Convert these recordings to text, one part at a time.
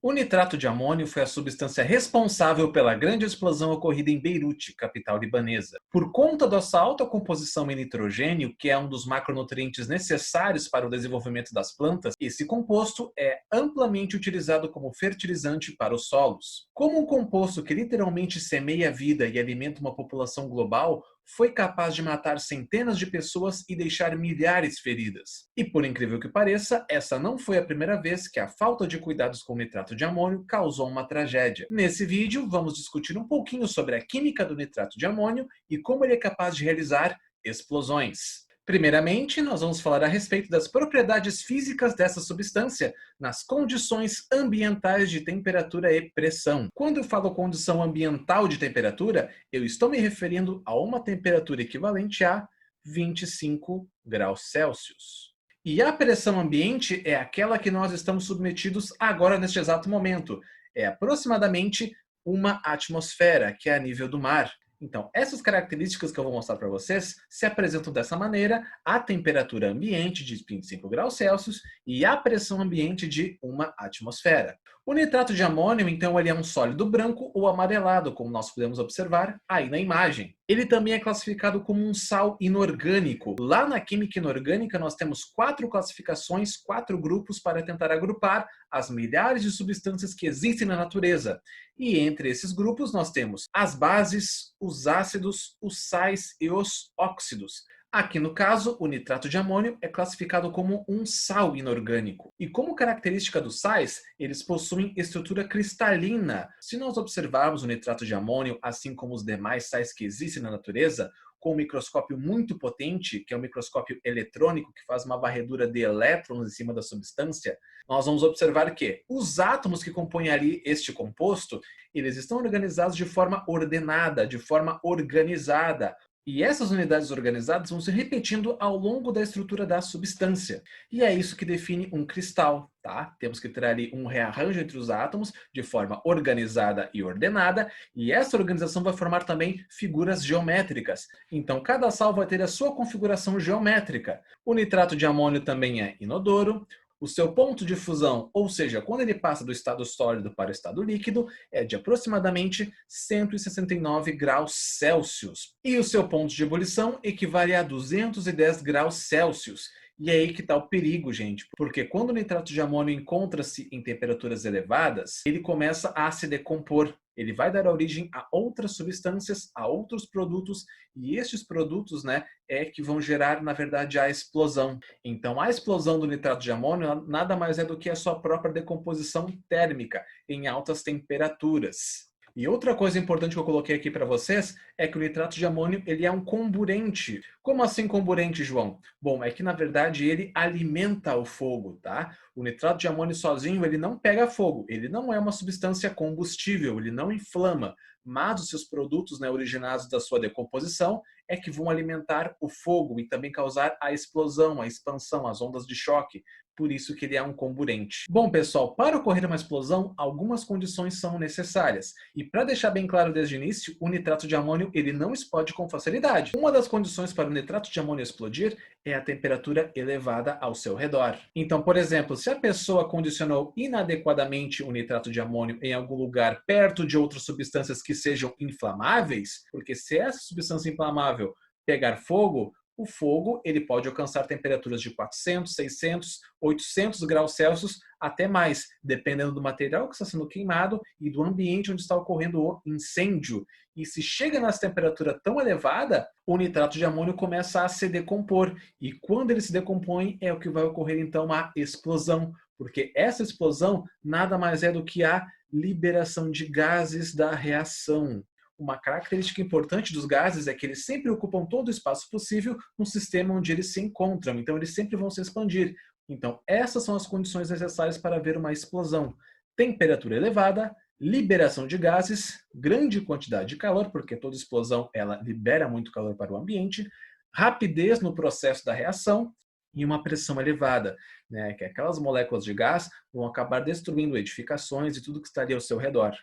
O nitrato de amônio foi a substância responsável pela grande explosão ocorrida em Beirute, capital libanesa. Por conta da sua alta composição em nitrogênio, que é um dos macronutrientes necessários para o desenvolvimento das plantas, esse composto é amplamente utilizado como fertilizante para os solos. Como um composto que literalmente semeia a vida e alimenta uma população global, foi capaz de matar centenas de pessoas e deixar milhares feridas. E por incrível que pareça, essa não foi a primeira vez que a falta de cuidados com o nitrato de amônio causou uma tragédia. Nesse vídeo, vamos discutir um pouquinho sobre a química do nitrato de amônio e como ele é capaz de realizar explosões. Primeiramente, nós vamos falar a respeito das propriedades físicas dessa substância nas condições ambientais de temperatura e pressão. Quando eu falo condição ambiental de temperatura, eu estou me referindo a uma temperatura equivalente a 25 graus Celsius. E a pressão ambiente é aquela que nós estamos submetidos agora neste exato momento. É aproximadamente uma atmosfera, que é a nível do mar. Então, essas características que eu vou mostrar para vocês se apresentam dessa maneira: a temperatura ambiente de 25 graus Celsius e a pressão ambiente de uma atmosfera. O nitrato de amônio, então, ele é um sólido branco ou amarelado, como nós podemos observar aí na imagem. Ele também é classificado como um sal inorgânico. Lá na química inorgânica, nós temos 4 classificações, 4 grupos para tentar agrupar as milhares de substâncias que existem na natureza. E entre esses grupos nós temos as bases, os ácidos, os sais e os óxidos. Aqui no caso, o nitrato de amônio é classificado como um sal inorgânico. E como característica dos sais, eles possuem estrutura cristalina. Se nós observarmos o nitrato de amônio, assim como os demais sais que existem na natureza, com um microscópio muito potente, que é um microscópio eletrônico que faz uma varredura de elétrons em cima da substância, nós vamos observar que os átomos que compõem ali este composto, eles estão organizados de forma ordenada, de forma organizada. E essas unidades organizadas vão se repetindo ao longo da estrutura da substância. E é isso que define um cristal, tá? Temos que ter ali um rearranjo entre os átomos de forma organizada e ordenada, e essa organização vai formar também figuras geométricas. Então, cada sal vai ter a sua configuração geométrica. O nitrato de amônio também é inodoro. O seu ponto de fusão, ou seja, quando ele passa do estado sólido para o estado líquido, é de aproximadamente 169 graus Celsius. E o seu ponto de ebulição equivale a 210 graus Celsius. E é aí que está o perigo, gente, porque quando o nitrato de amônio encontra-se em temperaturas elevadas, ele começa a se decompor. Ele vai dar origem a outras substâncias, a outros produtos, e estes produtos, é que vão gerar, na verdade, a explosão. Então, a explosão do nitrato de amônio nada mais é do que a sua própria decomposição térmica em altas temperaturas. E outra coisa importante que eu coloquei aqui para vocês é que o nitrato de amônio ele é um comburente. Como assim comburente, João? Bom, é que na verdade ele alimenta o fogo, tá? O nitrato de amônio sozinho ele não pega fogo, ele não é uma substância combustível, ele não inflama, mas os seus produtos, originados da sua decomposição é que vão alimentar o fogo e também causar a explosão, a expansão, as ondas de choque. Por isso que ele é um comburente. Bom, pessoal, para ocorrer uma explosão, algumas condições são necessárias. E para deixar bem claro desde o início, o nitrato de amônio ele não explode com facilidade. Uma das condições para o nitrato de amônio explodir é a temperatura elevada ao seu redor. Então, por exemplo, se a pessoa condicionou inadequadamente o nitrato de amônio em algum lugar perto de outras substâncias que sejam inflamáveis, porque se essa substância inflamável pegar fogo, o fogo ele pode alcançar temperaturas de 400, 600, 800 graus Celsius, até mais, dependendo do material que está sendo queimado e do ambiente onde está ocorrendo o incêndio. E se chega nessa temperatura tão elevada, o nitrato de amônio começa a se decompor. E quando ele se decompõe, é o que vai ocorrer então a explosão. Porque essa explosão nada mais é do que a liberação de gases da reação. Uma característica importante dos gases é que eles sempre ocupam todo o espaço possível no sistema onde eles se encontram, então eles sempre vão se expandir. Então essas são as condições necessárias para haver uma explosão. Temperatura elevada, liberação de gases, grande quantidade de calor, porque toda explosão ela libera muito calor para o ambiente, rapidez no processo da reação e uma pressão elevada, que aquelas moléculas de gás vão acabar destruindo edificações e tudo que estaria ao seu redor.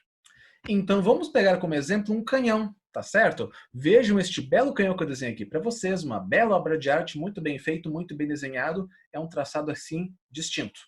Então vamos pegar como exemplo um canhão, tá certo? Vejam este belo canhão que eu desenhei aqui para vocês, uma bela obra de arte, muito bem feito, muito bem desenhado, é um traçado assim distinto.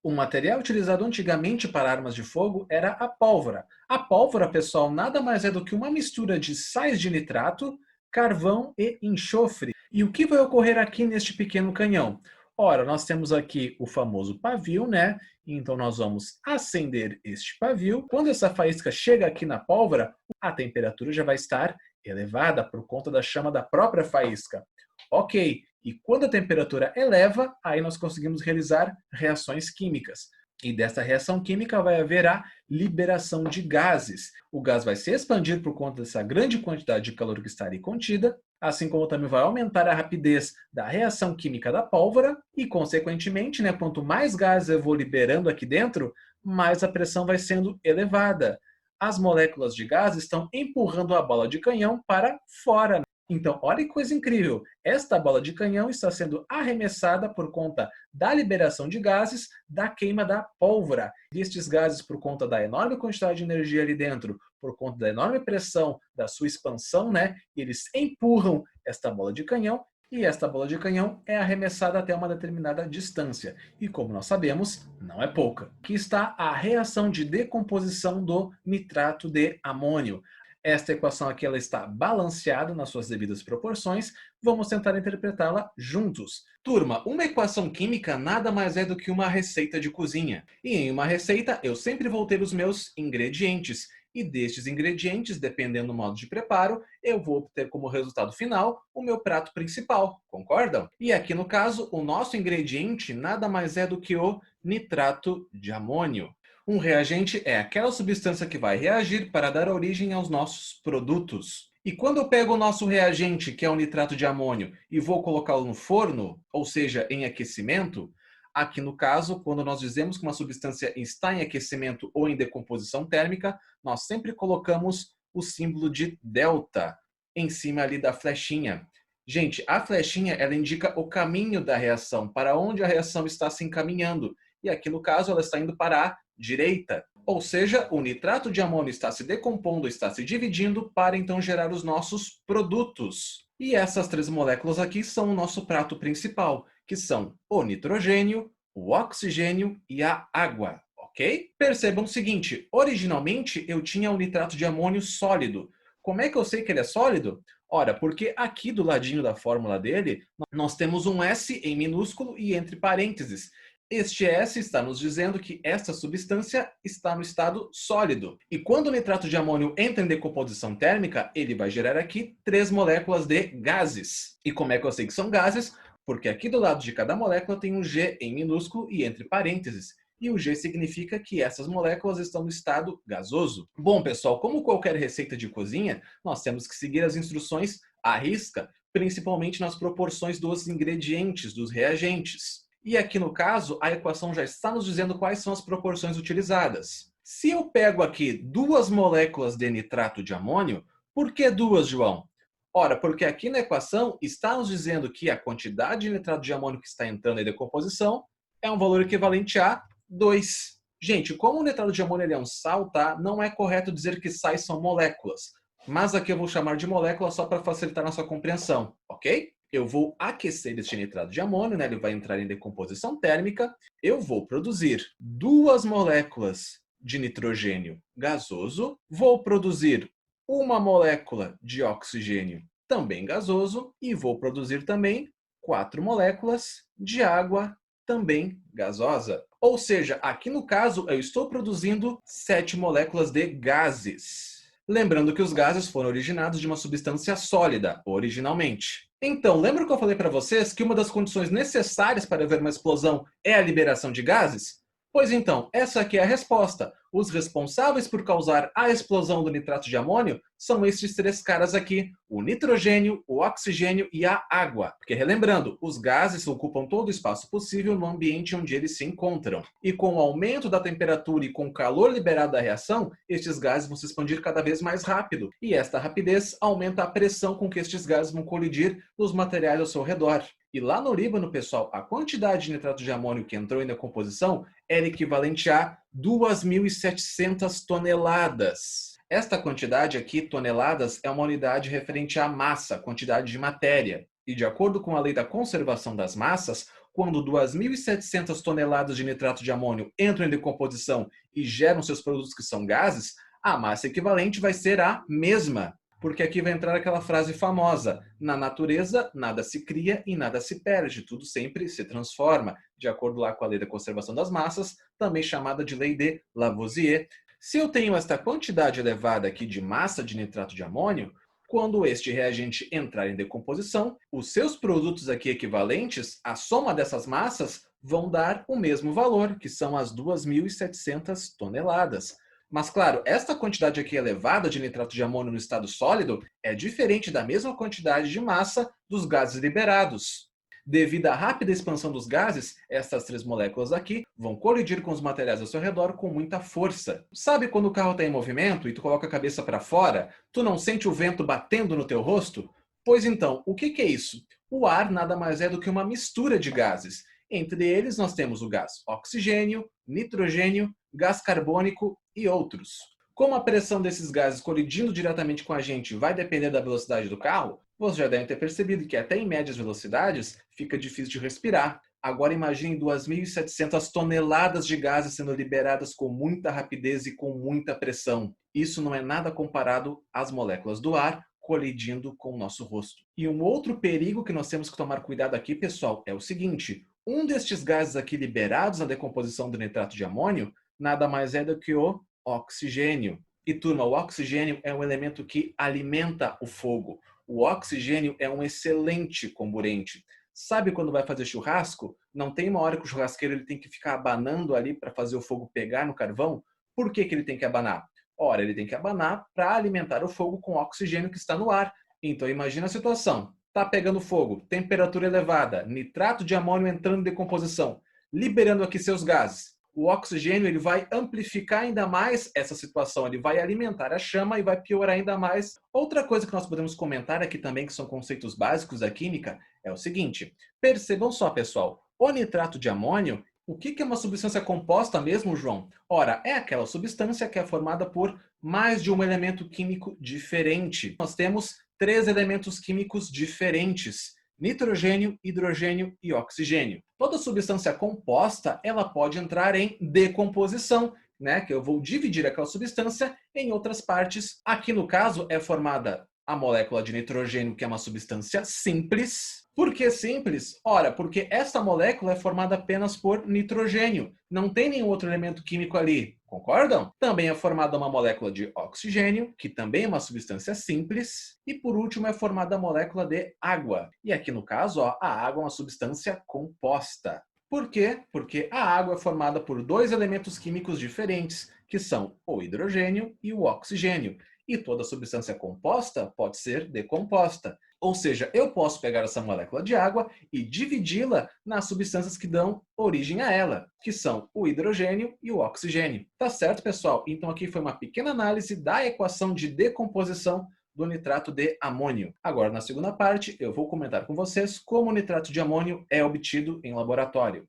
O material utilizado antigamente para armas de fogo era a pólvora. A pólvora, pessoal, nada mais é do que uma mistura de sais de nitrato, carvão e enxofre. E o que vai ocorrer aqui neste pequeno canhão? Ora, nós temos aqui o famoso pavio, né? Então nós vamos acender este pavio. Quando essa faísca chega aqui na pólvora, a temperatura já vai estar elevada por conta da chama da própria faísca. Ok, e quando a temperatura eleva, aí nós conseguimos realizar reações químicas. E dessa reação química vai haver a liberação de gases. O gás vai se expandir por conta dessa grande quantidade de calor que está ali contida, assim como também vai aumentar a rapidez da reação química da pólvora e, consequentemente, né, quanto mais gases eu vou liberando aqui dentro, mais a pressão vai sendo elevada. As moléculas de gás estão empurrando a bola de canhão para fora. Então, olha que coisa incrível! Esta bola de canhão está sendo arremessada por conta da liberação de gases da queima da pólvora. E estes gases, por conta da enorme quantidade de energia ali dentro, por conta da enorme pressão da sua expansão, né, eles empurram esta bola de canhão e esta bola de canhão é arremessada até uma determinada distância. E como nós sabemos, não é pouca. Aqui está a reação de decomposição do nitrato de amônio. Esta equação aqui ela está balanceada nas suas devidas proporções. Vamos tentar interpretá-la juntos. Turma, uma equação química nada mais é do que uma receita de cozinha. E em uma receita eu sempre vou ter os meus ingredientes. E destes ingredientes, dependendo do modo de preparo, eu vou obter como resultado final o meu prato principal. Concordam? E aqui no caso, o nosso ingrediente nada mais é do que o nitrato de amônio. Um reagente é aquela substância que vai reagir para dar origem aos nossos produtos. E quando eu pego o nosso reagente, que é o nitrato de amônio, e vou colocá-lo no forno, ou seja, em aquecimento, aqui no caso, quando nós dizemos que uma substância está em aquecimento ou em decomposição térmica, nós sempre colocamos o símbolo de delta em cima ali da flechinha. Gente, a flechinha ela indica o caminho da reação, para onde a reação está se encaminhando. E aqui no caso ela está indo para a direita. Ou seja, o nitrato de amônio está se decompondo, está se dividindo para então gerar os nossos produtos. E essas três moléculas aqui são o nosso prato principal, que são o nitrogênio, o oxigênio e a água, ok? Percebam o seguinte, originalmente eu tinha o nitrato de amônio sólido. Como é que eu sei que ele é sólido? Ora, porque aqui do ladinho da fórmula dele, nós temos um S em minúsculo e entre parênteses. Este S está nos dizendo que esta substância está no estado sólido. E quando o nitrato de amônio entra em decomposição térmica, ele vai gerar aqui 3 moléculas de gases. E como é que eu sei que são gases? Porque aqui do lado de cada molécula tem um G em minúsculo e entre parênteses. E o G significa que essas moléculas estão no estado gasoso. Bom, pessoal, como qualquer receita de cozinha, nós temos que seguir as instruções à risca, principalmente nas proporções dos ingredientes, dos reagentes. E aqui no caso, a equação já está nos dizendo quais são as proporções utilizadas. Se eu pego aqui 2 moléculas de nitrato de amônio, por que 2, João? Ora, porque aqui na equação está nos dizendo que a quantidade de nitrato de amônio que está entrando em decomposição é um valor equivalente a 2. Gente, como o nitrato de amônio é um sal, tá? Não é correto dizer que sais são moléculas. Mas aqui eu vou chamar de molécula só para facilitar a nossa compreensão, ok? Eu vou aquecer este nitrato de amônio, né? Ele vai entrar em decomposição térmica. Eu vou produzir 2 moléculas de nitrogênio gasoso. Vou produzir 1 molécula de oxigênio também gasoso. E vou produzir também 4 moléculas de água também gasosa. Ou seja, aqui no caso eu estou produzindo 7 moléculas de gases. Lembrando que os gases foram originados de uma substância sólida, originalmente. Então, lembra que eu falei para vocês que uma das condições necessárias para haver uma explosão é a liberação de gases? Pois então, essa aqui é a resposta. Os responsáveis por causar a explosão do nitrato de amônio são estes 3 caras aqui, o nitrogênio, o oxigênio e a água. Porque, relembrando, os gases ocupam todo o espaço possível no ambiente onde eles se encontram. E com o aumento da temperatura e com o calor liberado da reação, estes gases vão se expandir cada vez mais rápido. E esta rapidez aumenta a pressão com que estes gases vão colidir nos materiais ao seu redor. E lá no Líbano, pessoal, a quantidade de nitrato de amônio que entrou em decomposição era equivalente a 2.700 toneladas. Esta quantidade aqui, toneladas, é uma unidade referente à massa, quantidade de matéria. E de acordo com a lei da conservação das massas, quando 2.700 toneladas de nitrato de amônio entram em decomposição e geram seus produtos que são gases, a massa equivalente vai ser a mesma. Porque aqui vai entrar aquela frase famosa: na natureza, nada se cria e nada se perde, tudo sempre se transforma, de acordo lá com a lei da conservação das massas, também chamada de lei de Lavoisier. Se eu tenho esta quantidade elevada aqui de massa de nitrato de amônio, quando este reagente entrar em decomposição, os seus produtos aqui equivalentes, a soma dessas massas, vão dar o mesmo valor, que são as 2.700 toneladas. Mas, claro, esta quantidade aqui elevada de nitrato de amônio no estado sólido é diferente da mesma quantidade de massa dos gases liberados. Devido à rápida expansão dos gases, essas três moléculas aqui vão colidir com os materiais ao seu redor com muita força. Sabe quando o carro está em movimento e tu coloca a cabeça para fora, tu não sente o vento batendo no teu rosto? Pois então, o que é isso? O ar nada mais é do que uma mistura de gases. Entre eles nós temos o gás oxigênio, nitrogênio, gás carbônico e outros. Como a pressão desses gases colidindo diretamente com a gente vai depender da velocidade do carro, você já deve ter percebido que até em médias velocidades fica difícil de respirar. Agora imagine 2.700 toneladas de gases sendo liberadas com muita rapidez e com muita pressão. Isso não é nada comparado às moléculas do ar colidindo com o nosso rosto. E um outro perigo que nós temos que tomar cuidado aqui, pessoal, é o seguinte: um destes gases aqui liberados na decomposição do nitrato de amônio nada mais é do que o oxigênio. E turma, o oxigênio é um elemento que alimenta o fogo. O oxigênio é um excelente comburente. Sabe quando vai fazer churrasco? Não tem uma hora que o churrasqueiro ele tem que ficar abanando ali para fazer o fogo pegar no carvão? Por que ele tem que abanar? Ora, ele tem que abanar para alimentar o fogo com o oxigênio que está no ar. Então imagina a situação. Está pegando fogo, temperatura elevada, nitrato de amônio entrando em decomposição, liberando aqui seus gases. O oxigênio ele vai amplificar ainda mais essa situação, ele vai alimentar a chama e vai piorar ainda mais. Outra coisa que nós podemos comentar aqui também, que são conceitos básicos da química, é o seguinte: percebam só, pessoal, o nitrato de amônio, o que é uma substância composta mesmo, João? Ora, é aquela substância que é formada por mais de um elemento químico diferente. Nós temos 3 elementos químicos diferentes: nitrogênio, hidrogênio e oxigênio. Toda substância composta, ela pode entrar em decomposição, né? Que eu vou dividir aquela substância em outras partes. Aqui no caso é formada a molécula de nitrogênio, que é uma substância simples. Por que simples? Ora, porque essa molécula é formada apenas por nitrogênio. Não tem nenhum outro elemento químico ali. Concordam? Também é formada uma molécula de oxigênio, que também é uma substância simples. E por último é formada a molécula de água. E aqui no caso, ó, a água é uma substância composta. Por quê? Porque a água é formada por 2 elementos químicos diferentes, que são o hidrogênio e o oxigênio. E toda substância composta pode ser decomposta. Ou seja, eu posso pegar essa molécula de água e dividi-la nas substâncias que dão origem a ela, que são o hidrogênio e o oxigênio. Tá certo, pessoal? Então aqui foi uma pequena análise da equação de decomposição do nitrato de amônio. Agora, na segunda parte, eu vou comentar com vocês como o nitrato de amônio é obtido em laboratório.